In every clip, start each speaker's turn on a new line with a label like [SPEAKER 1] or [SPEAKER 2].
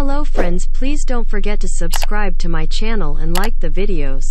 [SPEAKER 1] Hello friends, please don't forget to subscribe to my channel and like the videos.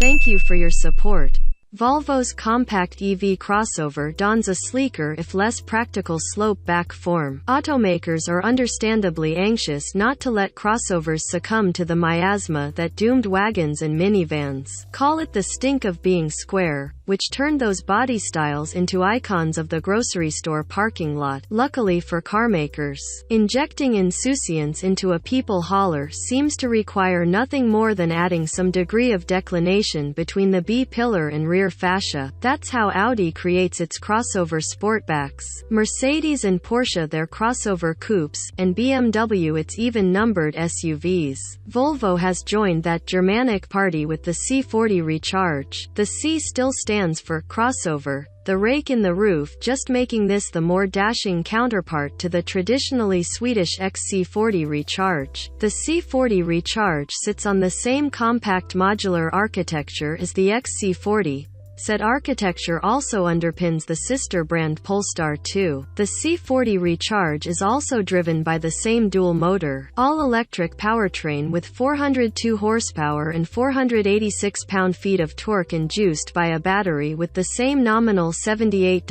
[SPEAKER 1] Thank you for your support. Volvo's compact EV crossover dons a sleeker if less practical slope-back form. Automakers are understandably anxious not to let crossovers succumb to the miasma that doomed wagons and minivans. Call it the stink of being square, which turned those body styles into icons of the grocery store parking lot. Luckily for carmakers, injecting insouciance into a people hauler seems to require nothing more than adding some degree of declination between the B-pillar and rear fascia. That's how Audi creates its crossover Sportbacks, Mercedes and Porsche their crossover coupes, and BMW its even-numbered SUVs. Volvo has joined that Germanic party with the C40 Recharge. The C still stands for crossover, the rake in the roof just making this the more dashing counterpart to the traditionally Swedish XC40 Recharge. The C40 Recharge sits on the same compact modular architecture as the XC40. Said architecture also underpins the sister brand Polestar 2. The C40 Recharge is also driven by the same dual-motor, all-electric powertrain with 402 horsepower and 486 pound-feet of torque induced by a battery with the same nominal 78.0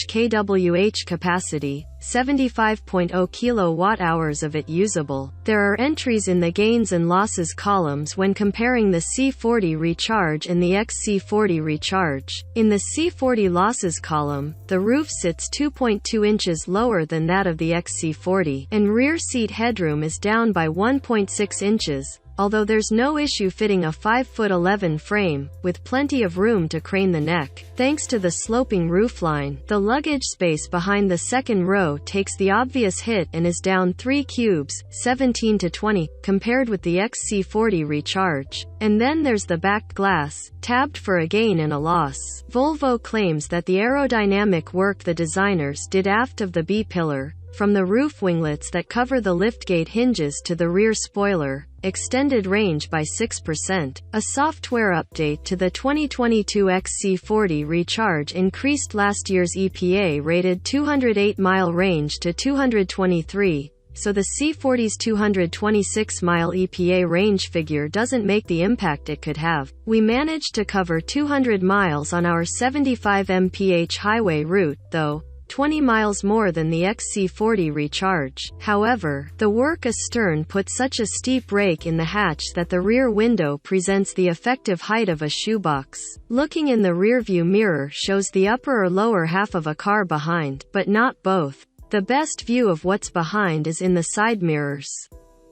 [SPEAKER 1] kWh capacity. 75.0 kilowatt-hours of it usable. There are entries in the gains and losses columns when comparing the C40 Recharge and the XC40 Recharge. In the C40 losses column, the roof sits 2.2 inches lower than that of the XC40, and rear seat headroom is down by 1.6 inches. Although there's no issue fitting a 5'11" frame, with plenty of room to crane the neck. Thanks to the sloping roofline, the luggage space behind the second row takes the obvious hit and is down 3 cubes, 17 to 20, compared with the XC40 Recharge. And then there's the back glass, tabbed for a gain and a loss. Volvo claims that the aerodynamic work the designers did aft of the B-pillar, from the roof winglets that cover the liftgate hinges to the rear spoiler, extended range by 6%. A software update to the 2022 XC40 Recharge increased last year's EPA-rated 208-mile range to 223, so the C40's 226-mile EPA range figure doesn't make the impact it could have. We managed to cover 200 miles on our 75 mph highway route, though, 20 miles more than the XC40 Recharge. However, the work astern put such a steep rake in the hatch that the rear window presents the effective height of a shoebox. Looking in the rearview mirror shows the upper or lower half of a car behind, but not both. The best view of what's behind is in the side mirrors.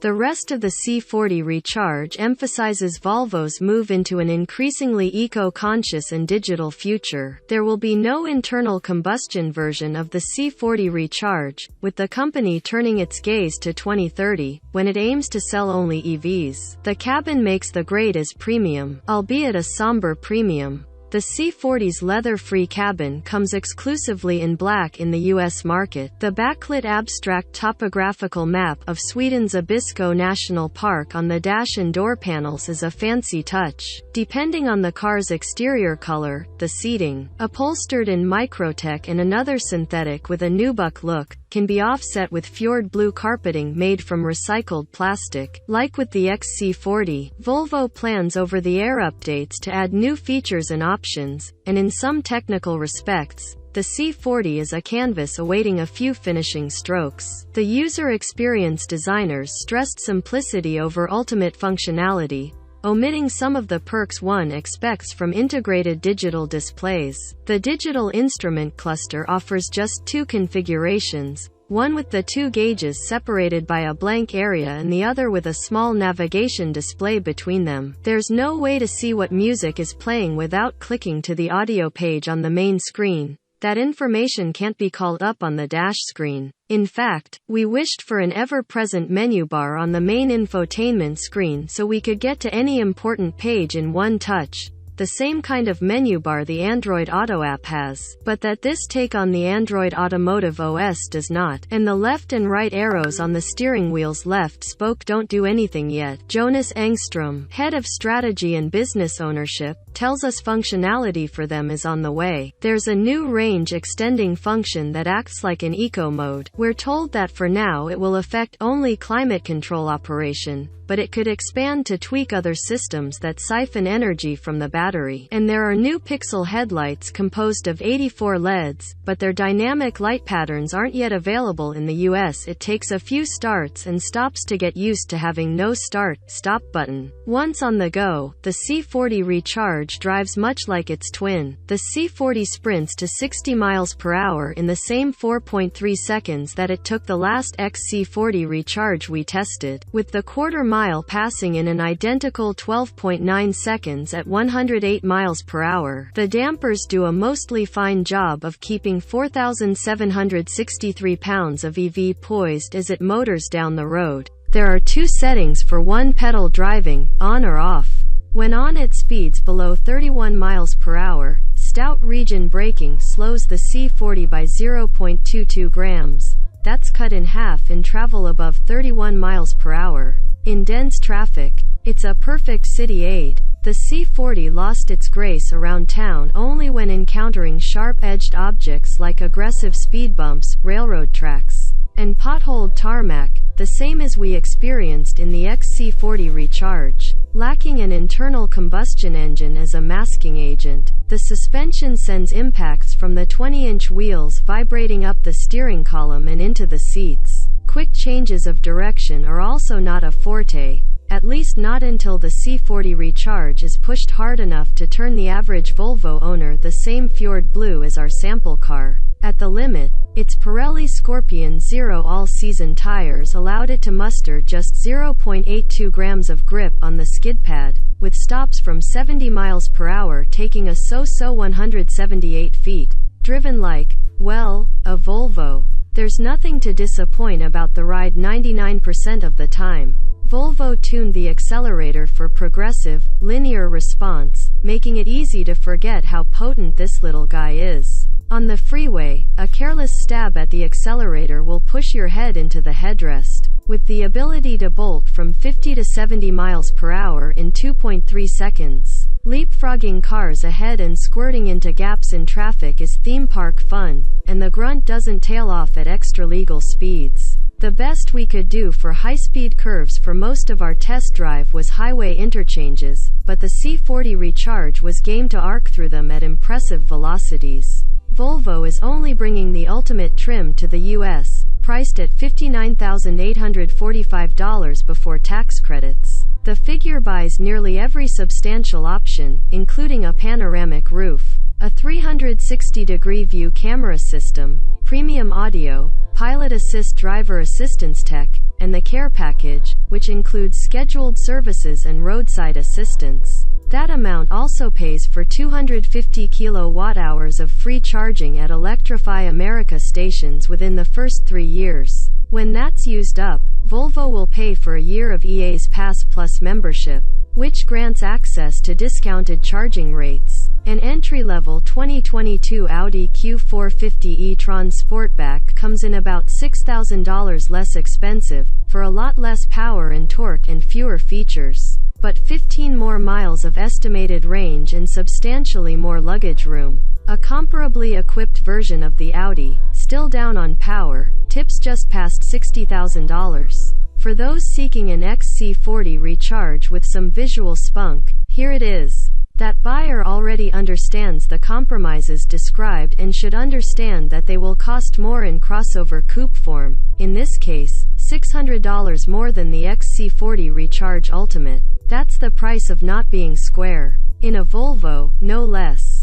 [SPEAKER 1] The rest of the C40 Recharge emphasizes Volvo's move into an increasingly eco-conscious and digital future. There will be no internal combustion version of the C40 Recharge, with the company turning its gaze to 2030, when it aims to sell only EVs. The cabin makes the grade as premium, albeit a somber premium. The C40's leather-free cabin comes exclusively in black in the US market. The backlit abstract topographical map of Sweden's Abisko National Park on the dash and door panels is a fancy touch. Depending on the car's exterior color, the seating, upholstered in Microtech and another synthetic with a nubuck look, can be offset with fjord blue carpeting made from recycled plastic. Like with the XC40, Volvo plans over-the-air updates to add new features and options, and in some technical respects, the C40 is a canvas awaiting a few finishing strokes. The user experience designers stressed simplicity over ultimate functionality, omitting some of the perks one expects from integrated digital displays. The digital instrument cluster offers just 2 configurations, one with the 2 gauges separated by a blank area and the other with a small navigation display between them. There's no way to see what music is playing without clicking to the audio page on the main screen. That information can't be called up on the dash screen. In fact, we wished for an ever-present menu bar on the main infotainment screen so we could get to any important page in one touch. the same kind of menu bar the Android Auto app has, but that this take on the Android Automotive OS does not, and the left and right arrows on the steering wheel's left spoke don't do anything yet. Jonas Engström, head of strategy and business ownership, tells us functionality for them is on the way. There's a new range extending function that acts like an eco mode. We're told that for now it will affect only climate control operation, but it could expand to tweak other systems that siphon energy from the battery. And there are new pixel headlights composed of 84 LEDs, but their dynamic light patterns aren't yet available in the US. It takes a few starts and stops to get used to having no start-stop button. Once on the go, the C40 Recharge drives much like its twin. The C40 sprints to 60 miles per hour in the same 4.3 seconds that it took the last XC40 Recharge we tested, with the quarter mile passing in an identical 12.9 seconds at 108 miles per hour. The dampers do a mostly fine job of keeping 4,763 pounds of EV poised as it motors down the road. There are two settings for one-pedal driving, on or off. When on at speeds below 31 miles per hour, stout region braking slows the C40 by 0.22 grams. That's cut in half in travel above 31 miles per hour. In dense traffic, it's a perfect city aid. The C40 lost its grace around town only when encountering sharp-edged objects like aggressive speed bumps, railroad tracks, and potholed tarmac, the same as we experienced in the XC40 Recharge. Lacking an internal combustion engine as a masking agent, the suspension sends impacts from the 20-inch wheels vibrating up the steering column and into the seats. Quick changes of direction are also not a forte, at least not until the C40 Recharge is pushed hard enough to turn the average Volvo owner the same Fjord Blue as our sample car. At the limit, its Pirelli Scorpion Zero all-season tires allowed it to muster just 0.82 grams of grip on the skid pad, with stops from 70 miles per hour taking a so-so 178 feet. Driven like, well, a Volvo. There's nothing to disappoint about the ride 99% of the time. Volvo tuned the accelerator for progressive, linear response, making it easy to forget how potent this little guy is. On the freeway, a careless stab at the accelerator will push your head into the headrest. With the ability to bolt from 50 to 70 miles per hour in 2.3 seconds, leapfrogging cars ahead and squirting into gaps in traffic is theme park fun, and the grunt doesn't tail off at extra-legal speeds. The best we could do for high-speed curves for most of our test drive was highway interchanges, but the C40 Recharge was game to arc through them at impressive velocities. Volvo is only bringing the ultimate trim to the US, priced at $59,845 before tax credits. The figure buys nearly every substantial option, including a panoramic roof, a 360-degree view camera system, premium audio, pilot assist driver assistance tech, and the care package, which includes scheduled services and roadside assistance. That amount also pays for 250 kilowatt-hours of free charging at Electrify America stations within the first 3 years. When that's used up, Volvo will pay for a year of EA's Pass Plus membership, which grants access to discounted charging rates. An entry-level 2022 Audi Q450 e-tron Sportback comes in about $6,000 less expensive, for a lot less power and torque and fewer features, but 15 more miles of estimated range and substantially more luggage room. A comparably equipped version of the Audi, still down on power, tips just past $60,000. For those seeking an XC40 Recharge with some visual spunk, here it is. That buyer already understands the compromises described and should understand that they will cost more in crossover coupe form, in this case, $600 more than the XC40 Recharge Ultimate. That's the price of not being square. In a Volvo, no less.